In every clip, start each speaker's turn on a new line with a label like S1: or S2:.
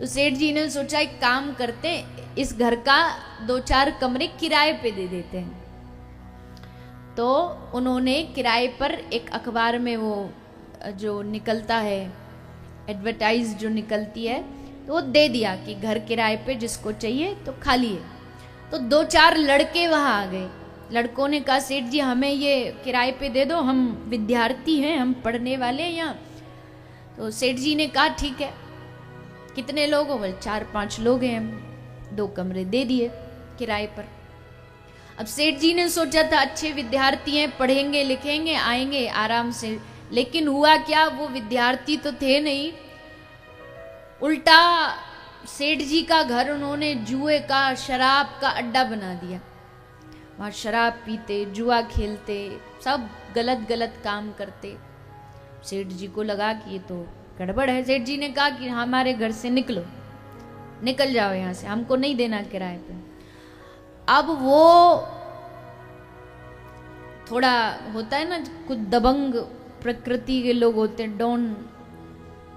S1: तो सेठ जी ने सोचा एक काम करते, इस घर का 2-4 कमरे किराए पे दे देते हैं। तो उन्होंने किराए पर एक अखबार में वो जो निकलता है एडवर्टाइज जो निकलती है, तो वो दे दिया कि घर किराए पे जिसको चाहिए तो खाली है। तो 2-4 लड़के वहाँ आ गए। लड़कों ने कहा सेठ जी हमें ये किराए पे दे दो, हम विद्यार्थी हैं, हम पढ़ने वाले हैं यहाँ। तो सेठ जी ने कहा ठीक है, कितने लोग हो? बोले 4-5 लोग हैं हम। 2 कमरे दे दिए किराए पर। अब सेठ जी ने सोचा था अच्छे विद्यार्थी हैं, पढ़ेंगे लिखेंगे आएंगे आराम से, लेकिन हुआ क्या, वो विद्यार्थी तो थे नहीं, उल्टा सेठ जी का घर उन्होंने जुए का शराब का अड्डा बना दिया। वहाँ शराब पीते, जुआ खेलते, सब गलत गलत काम करते। सेठ जी को लगा कि ये तो गड़बड़ है। सेठ जी ने कहा कि हमारे घर से निकलो, निकल जाओ यहाँ से, हमको नहीं देना किराए पे। अब वो थोड़ा होता है ना, कुछ दबंग प्रकृति के लोग होते हैं, डॉन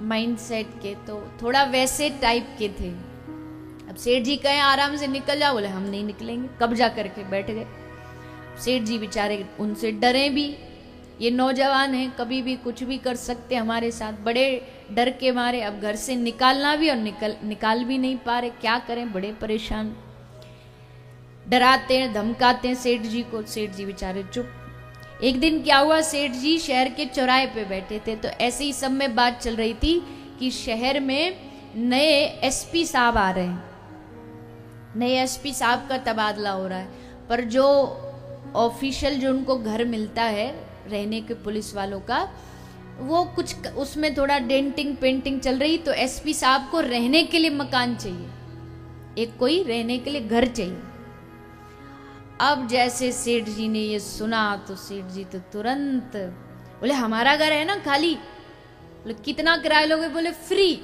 S1: माइंडसेट के, तो थोड़ा वैसे टाइप के थे। अब सेठ जी कहे आराम से निकल जाओ, बोले हम नहीं निकलेंगे, कब्जा करके बैठ गए। सेठ जी बेचारे उनसे डरे भी, ये नौजवान हैं, कभी भी कुछ भी कर सकते हमारे साथ, बड़े डर के मारे अब घर से निकालना भी और निकाल भी नहीं पा रहे, क्या करें, बड़े परेशान। डराते हैं, धमकाते हैं सेठ जी को। सेठ जी बेचारे चुप। एक दिन क्या हुआ, सेठ जी शहर के चौराहे पे बैठे थे, तो ऐसे ही सब में बात चल रही थी कि शहर में नए एसपी साहब आ रहे हैं, नए एसपी साहब का तबादला हो रहा है। पर जो ऑफिशियल जो उनको घर मिलता है रहने के पुलिस वालों का, वो कुछ उसमें थोड़ा डेंटिंग पेंटिंग चल रही, तो एसपी साहब को रहने के लिए मकान चाहिए, एक कोई रहने के लिए घर चाहिए। अब जैसे सेठ जी ने ये सुना तो सेठ जी तो तुरंत बोले हमारा घर है ना खाली। बोले कितना किराया लोगे? बोले फ्री,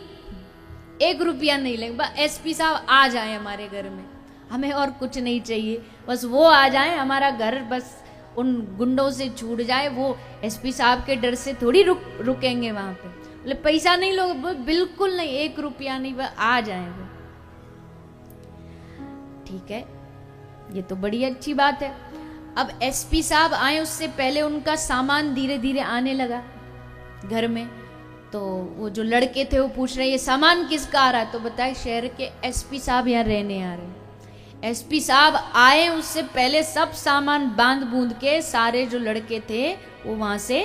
S1: 1 रुपया नहीं लेंगे, बस एसपी साहब आ जाए हमारे घर में, हमें और कुछ नहीं चाहिए, बस वो आ जाए, हमारा घर बस उन गुंडों से छूट जाए, वो एसपी साहब के डर से थोड़ी रुकेंगे वहां पे। बोले पैसा नहीं लोगे? बिल्कुल नहीं, 1 रुपया नहीं, बस आ जाए वो। ठीक है, ये तो बड़ी अच्छी बात है। अब एसपी साहब आए, उससे पहले उनका सामान धीरे धीरे आने लगा घर में। तो वो जो लड़के थे वो पूछ रहे ये सामान किसका आ रहा है? तो बताए शहर के एसपी साहब यहाँ रहने आ रहे हैं। एसपी साहब आए उससे पहले सब सामान बांध बूंद के सारे जो लड़के थे वो वहां से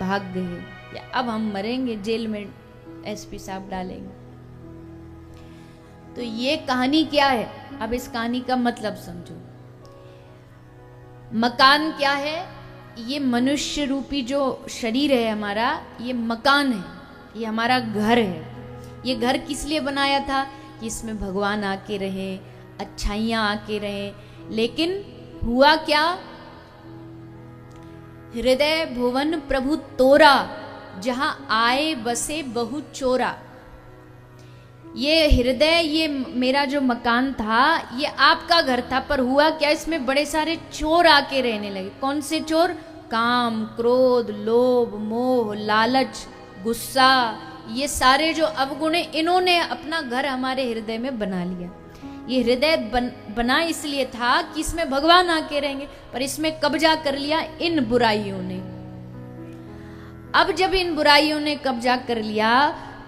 S1: भाग गए। अब हम मरेंगे, जेल में एसपी साहब डालेंगे। तो ये कहानी क्या है? अब इस कहानी का मतलब समझो। मकान क्या है? ये मनुष्य रूपी जो शरीर है हमारा, ये मकान है, ये हमारा घर है। ये घर किस लिए बनाया था? कि इसमें भगवान आके रहे, अच्छाइयां आके रहे। लेकिन हुआ क्या? हृदय भुवन प्रभु तोरा, जहां आए बसे बहु चोरा। ये हृदय, ये मेरा जो मकान था, ये आपका घर था, पर हुआ क्या, इसमें बड़े सारे चोर आके रहने लगे। कौन से चोर? काम, क्रोध, लोभ, मोह, लालच, गुस्सा, ये सारे जो अवगुण हैं, इन्होंने अपना घर हमारे हृदय में बना लिया। ये हृदय बना इसलिए था कि इसमें भगवान आके रहेंगे, पर इसमें कब्जा कर लिया इन बुराइयों ने। अब जब इन बुराइयों ने कब्जा कर लिया,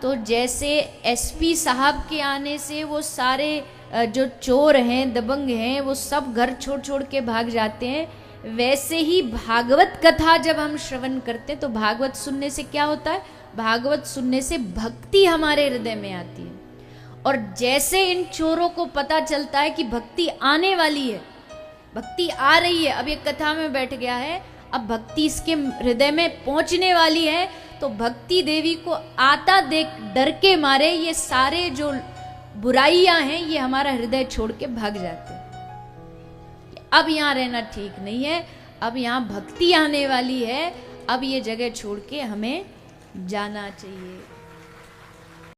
S1: तो जैसे एसपी साहब के आने से वो सारे जो चोर हैं, दबंग हैं, वो सब घर छोड़ छोड़ के भाग जाते हैं, वैसे ही भागवत कथा जब हम श्रवण करते हैं तो भागवत सुनने से क्या होता है? भागवत सुनने से भक्ति हमारे हृदय में आती है। और जैसे इन चोरों को पता चलता है कि भक्ति आने वाली है, भक्ति आ रही है, अब ये कथा में बैठ गया है, अब भक्ति इसके हृदय में पहुंचने वाली है, तो भक्ति देवी को आता देख डर के मारे ये सारे जो बुराइयां हैं ये हमारा हृदय छोड़ के भाग जाते हैं। अब यहाँ रहना ठीक नहीं है, अब यहाँ भक्ति आने वाली है, अब ये जगह छोड़ के हमें जाना चाहिए।